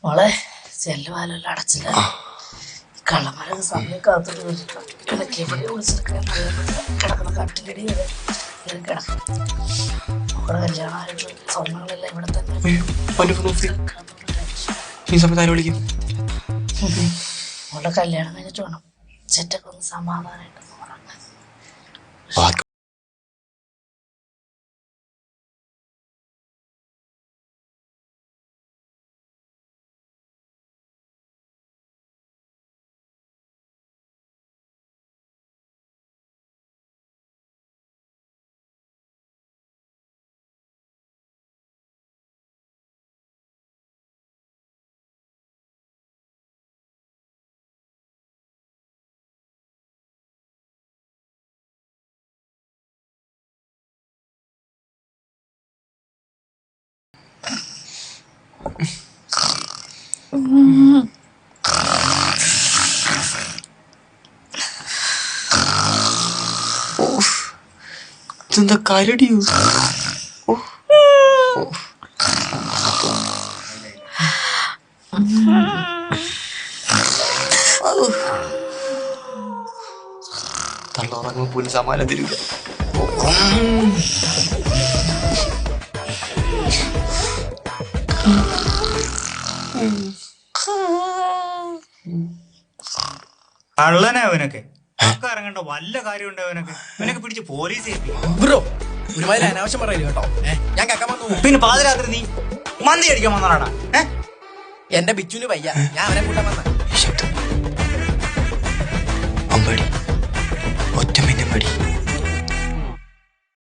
മോളെ ചെല്ലുവാലെല്ലാം അടച്ചില്ല. കള്ളന്മാരൊക്കെ സമയം കാത്തിട്ട് കിടക്കി എവിടെ വിളിച്ചെടുക്കാൻ കിടക്കുന്ന കട്ടിലടി കിടക്കും. മോളെ കല്യാണമായിട്ട് സ്വർണ്ണങ്ങളെല്ലാം ഇവിടെ തന്നെ. മോളുടെ കല്യാണം കഴിഞ്ഞിട്ട് വേണം ചെറ്റൊക്കെ ഒന്ന് സമാധാനമായിട്ട് ഇതെന്താ കരടിയോ? തള്ളുറങ്ങുമ്പോൾ പോലും സമാനം തരിക. കള്ളനെ അവനൊക്കെ ഇറങ്ങേണ്ട വല്ല കാര്യം ഉണ്ട്. അവനൊക്കെ പിടിച്ച് പോലീസ് ബ്രോ ഒരുമാതിരി അനാവശ്യം പറയല് കേട്ടോ. ഞാൻ കേൾക്കാൻ വന്നു. പിന്നെ പാതിരാത്രി നീ മന്തി അടിക്കാൻ വന്നാടാ? എന്റെ ബിച്ചുന് വയ്യ, ഞാൻ അവനെ കൂട്ടാൻ വന്ന. അമ്പടി ഒറ്റ മിന്നും പടി